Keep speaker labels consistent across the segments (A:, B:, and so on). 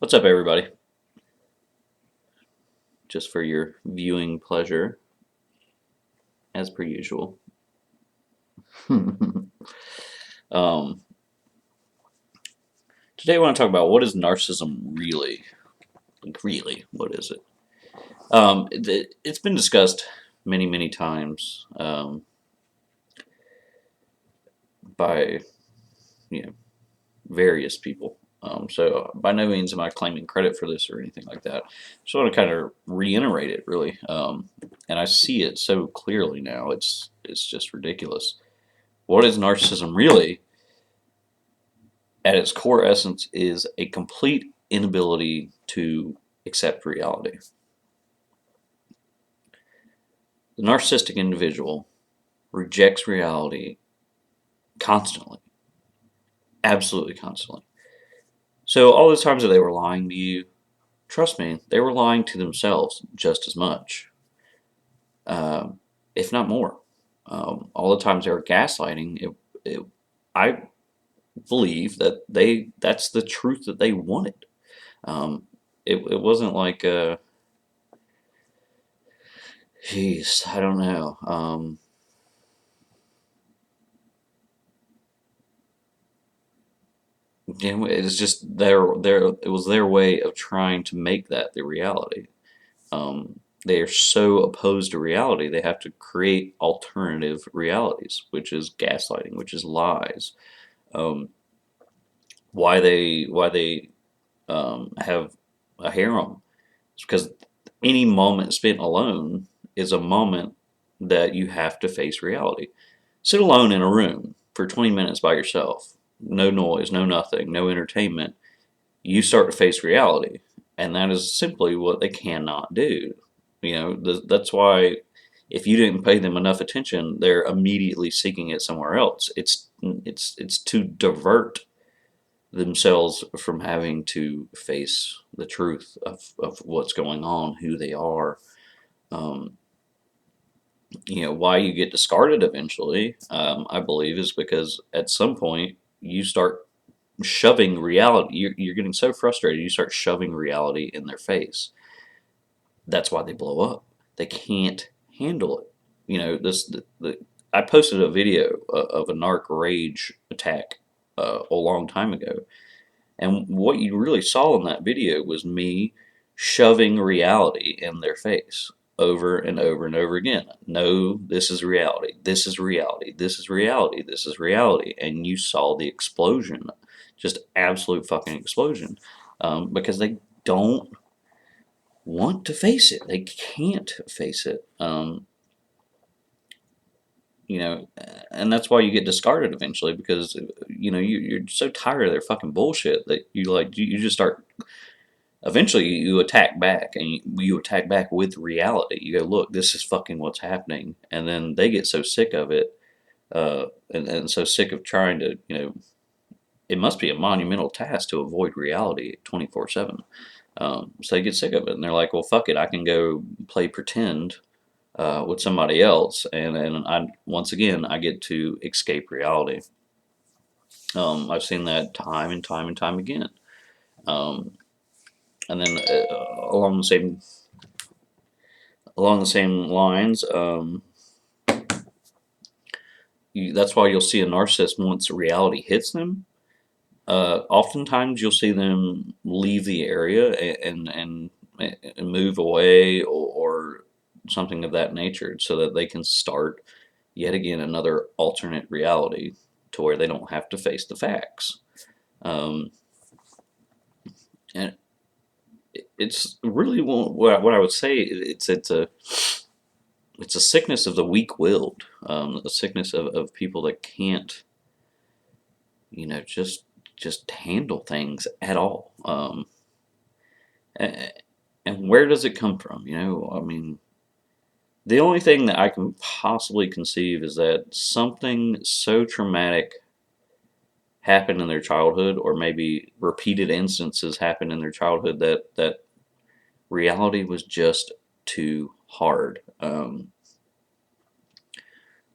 A: What's up, everybody? Just for your viewing pleasure, as per usual. um, Today, I want to talk about what is narcissism really? Like, really, what is it? It's been discussed many, many times by various people. So by no means am I claiming credit for this or anything like that. Just want to kind of reiterate it, really. And I see it so clearly now. It's just ridiculous. What is narcissism really? At its core essence is a complete inability to accept reality. The narcissistic individual rejects reality constantly, absolutely constantly. So all those times that they were lying to you, trust me, they were lying to themselves just as much, um, if not more. All the times they were gaslighting, I believe that that's the truth that they wanted. It wasn't like Jeez, I don't know. It's just it was their way of trying to make that the reality. They are so opposed to reality, they have to create alternative realities, which is gaslighting, which is lies. Um, why they have a harem? It's because any moment spent alone is a moment that you have to face reality. Sit alone in a room for 20 minutes by yourself, no noise, no nothing, no entertainment. You start to face reality, and that is simply what they cannot do. That's why if you didn't pay them enough attention, they're immediately seeking it somewhere else. It's to divert themselves from having to face the truth of what's going on, who they are. Um, why you get discarded eventually, I believe, is because at some point you start shoving reality. You're getting so frustrated, you start shoving reality in their face. That's why they blow up. They can't handle it. I posted a video of a narc rage attack a long time ago, and what you really saw in that video was me shoving reality in their face over and over and over again. No, this is reality. This is reality. This is reality. This is reality. And you saw the explosion, just absolute fucking explosion, because they don't want to face it. They can't face it. You know, and that's why you get discarded eventually, because you're so tired of their fucking bullshit that you just start. Eventually, you attack back, and you attack back with reality. You go, look, this is fucking what's happening, and then they get so sick of it, and so sick of trying to, it must be a monumental task to avoid reality 24/7. So they get sick of it, and they're like, well, fuck it, I can go play pretend with somebody else, and I once again I get to escape reality. I've seen that time and time and time again. Um, and then along the same lines, that's why you'll see a narcissist once reality hits them. Oftentimes, you'll see them leave the area and move away, or something of that nature, so that they can start yet again another alternate reality to where they don't have to face the facts. Um, and it's really what I would say. It's a sickness of the weak-willed, a sickness of people that can't, just handle things at all. And where does it come from? I mean, the only thing that I can possibly conceive is that something so traumatic happened in their childhood, or maybe repeated instances happened in their childhood, that reality was just too hard.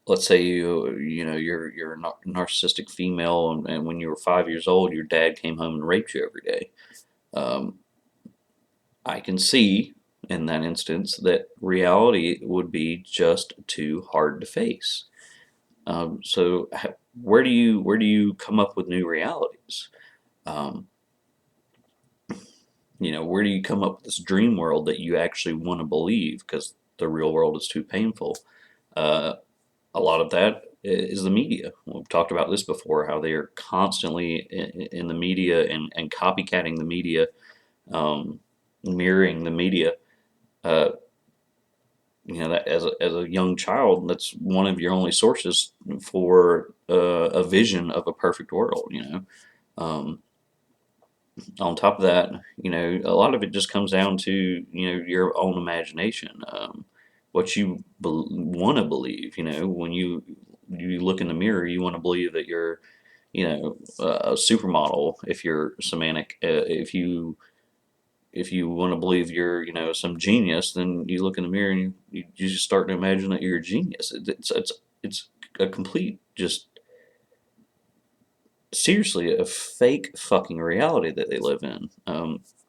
A: Let's say you're a narcissistic female, and when you were 5 years old, your dad came home and raped you every day. Um, I can see in that instance that reality would be just too hard to face. So where do you come up with new realities? Um, where do you come up with this dream world that you actually want to believe because the real world is too painful? Uh, a lot of that is the media. We've talked about this before, how they are constantly in the media and copycatting the media, um, mirroring the media. Uh, that as a young child, that's one of your only sources for a vision of a perfect world. Um, on top of that, a lot of it just comes down to your own imagination, what you want to believe. When you look in the mirror, you want to believe that you're a supermodel. If you're semantic, if you want to believe you're some genius, then you look in the mirror and you just start to imagine that you're a genius. It's a complete, just seriously, a fake fucking reality that they live in.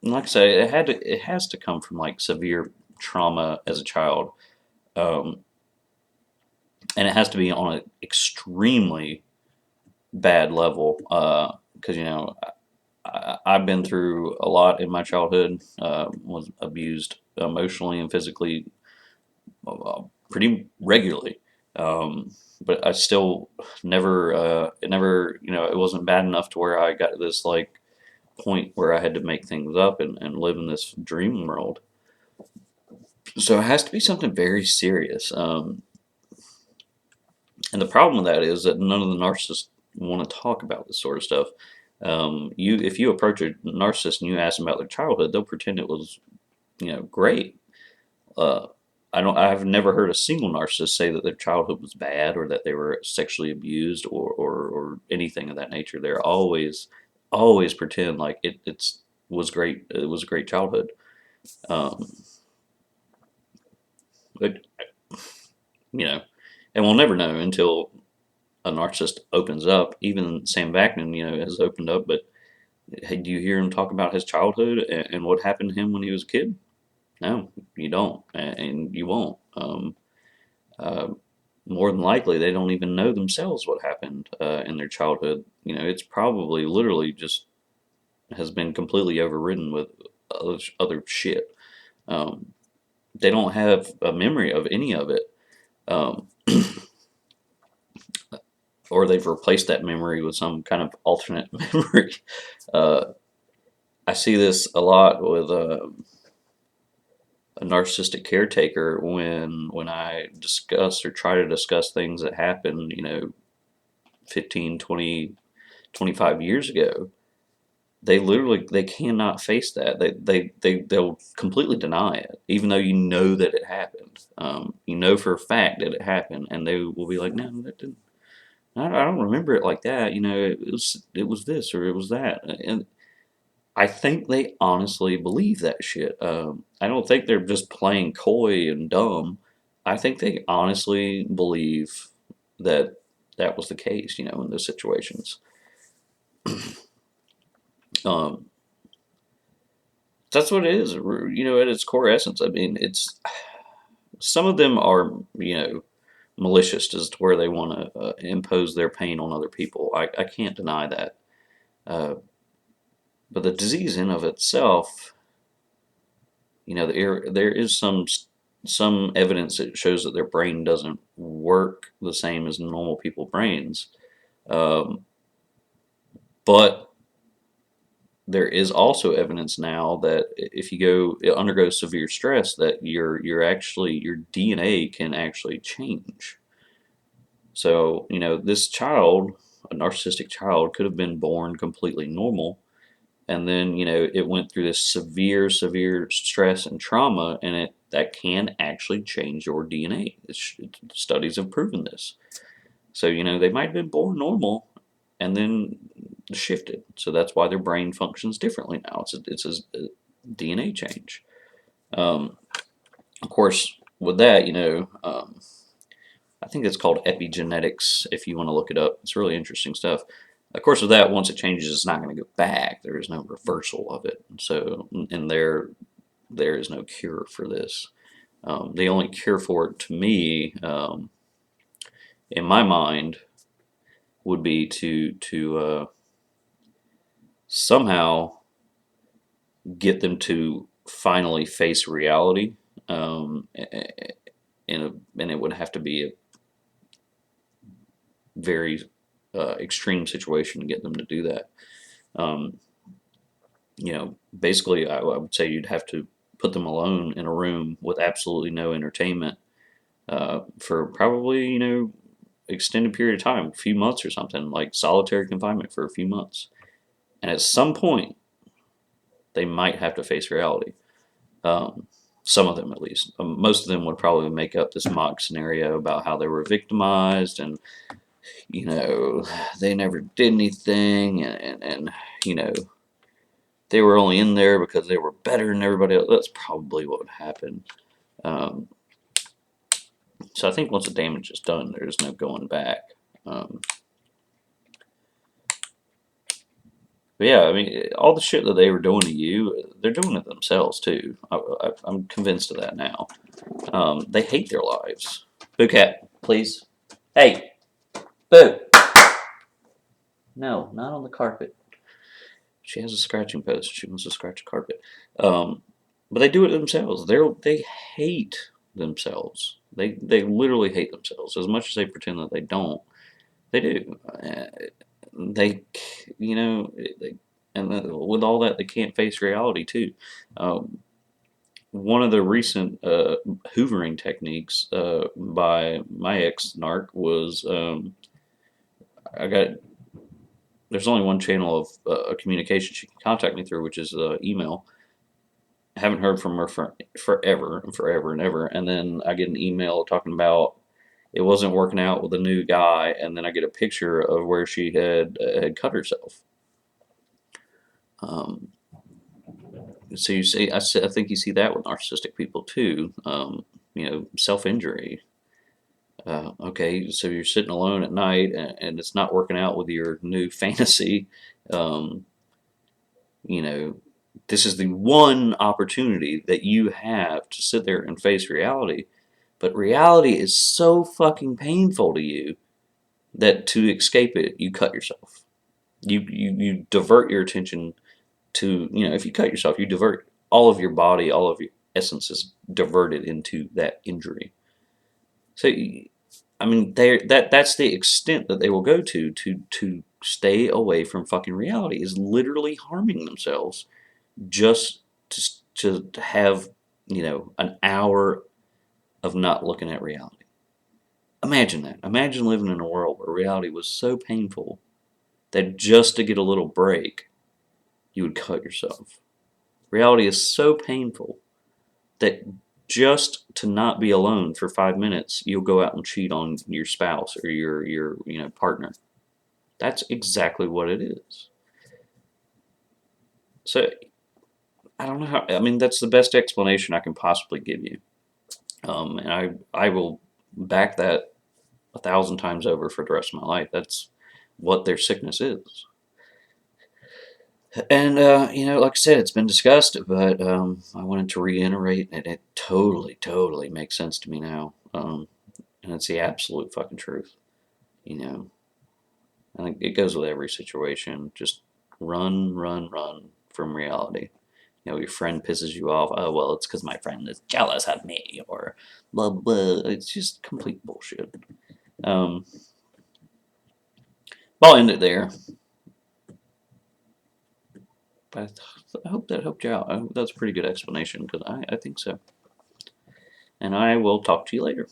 A: Like I say, it has to come from like severe trauma as a child, um, and it has to be on an extremely bad level. Because I've been through a lot in my childhood. Was abused emotionally and physically pretty regularly. Um, but I still never, it never, it wasn't bad enough to where I got to this like point where I had to make things up and live in this dream world. So it has to be something very serious. And the problem with that is that none of the narcissists want to talk about this sort of stuff. If you approach a narcissist and you ask them about their childhood, they'll pretend it was, great. Uh, I've never heard a single narcissist say that their childhood was bad or that they were sexually abused or anything of that nature. They're always pretend like it's was great. It was a great childhood. Um, but you know, and we'll never know until a narcissist opens up. Even Sam Vaknin, has opened up. But hey, do you hear him talk about his childhood and what happened to him when he was a kid? No, you don't, and you won't. Uh, More than likely, they don't even know themselves what happened in their childhood. It's probably literally just has been completely overridden with other shit. Um, they don't have a memory of any of it, um, or they've replaced that memory with some kind of alternate memory. Uh, I see this a lot with a narcissistic caretaker when I discuss or try to discuss things that happened, 15, 20, 25 years ago. They cannot face that. They'll completely deny it, even though you know that it happened. For a fact that it happened, and they will be like, "No, that didn't. I don't remember it like that. It was this or it was that." And I think they honestly believe that shit. I don't think they're just playing coy and dumb. I think they honestly believe that that was the case. In those situations. Um, that's what it is. At its core essence. I mean, it's some of them are malicious as to where they want to impose their pain on other people. I can't deny that. Uh, but the disease in of itself, there is some evidence that shows that their brain doesn't work the same as normal people brains. Um, but there is also evidence now that if you undergo severe stress, that your DNA can actually change. So, this child, a narcissistic child, could have been born completely normal, and then, it went through this severe stress and trauma, and that can actually change your DNA. Studies have proven this. So, they might have been born normal and then shifted. So that's why their brain functions differently now. It's a DNA change. Um, of course, with that, I think it's called epigenetics if you want to look it up. It's really interesting stuff. Of course, with that, once it changes, it's not going to go back. There is no reversal of it. So, and there is no cure for this. The only cure for it, to me, in my mind, would be to somehow get them to finally face reality, um, and it would have to be a very extreme situation to get them to do that. Um, Basically, I would say you'd have to put them alone in a room with absolutely no entertainment for probably, extended period of time, a few months or something, like solitary confinement for a few months. And at some point, they might have to face reality. Um, some of them, at least. Most of them would probably make up this mock scenario about how they were victimized and, you know, they never did anything and you know, they were only in there because they were better than everybody else. That's probably what would happen. Um, so I think once the damage is done, there's no going back. Um, but yeah, I mean, all the shit that they were doing to you, they're doing it themselves too. I'm convinced of that now. They hate their lives. Boo cat, please. Hey, Boo. No, not on the carpet. She has a scratching post. She wants to scratch a carpet. Um, but they do it themselves. They hate themselves. They literally hate themselves as much as they pretend that they don't. They do. They, they, and with all that, they can't face reality too. Um, One of the recent hoovering techniques by my ex narc was I got there's only one channel of communication she can contact me through, which is email. I haven't heard from her for forever and forever and ever. And then I get an email talking about it wasn't working out with a new guy, and then I get a picture of where she had cut herself. Um, so you see, I think you see that with narcissistic people too. Self injury. Okay, so you're sitting alone at night, and it's not working out with your new fantasy. Um, you know, this is the one opportunity that you have to sit there and face reality. But reality is so fucking painful to you that to escape it, you cut yourself. You divert your attention to, if you cut yourself, you divert all of your body, all of your essence is diverted into that injury. So, I mean, that's the extent that they will go to stay away from fucking reality is literally harming themselves just to have, an hour of not looking at reality. Imagine that. Imagine living in a world where reality was so painful that just to get a little break, you would cut yourself. Reality is so painful that just to not be alone for 5 minutes, you'll go out and cheat on your spouse or your partner. That's exactly what it is. So I don't know how. I mean, that's the best explanation I can possibly give you, and I will back that 1,000 times over for the rest of my life. That's what their sickness is. And like I said, it's been discussed, but I wanted to reiterate that it totally makes sense to me now, and it's the absolute fucking truth. You know, I think it goes with every situation. Just run from reality. Your friend pisses you off. Oh well, it's because my friend is jealous of me, or blah blah. It's just complete bullshit. Um, I'll end it there. But I hope that helped you out. I hope that's a pretty good explanation because I think so. And I will talk to you later.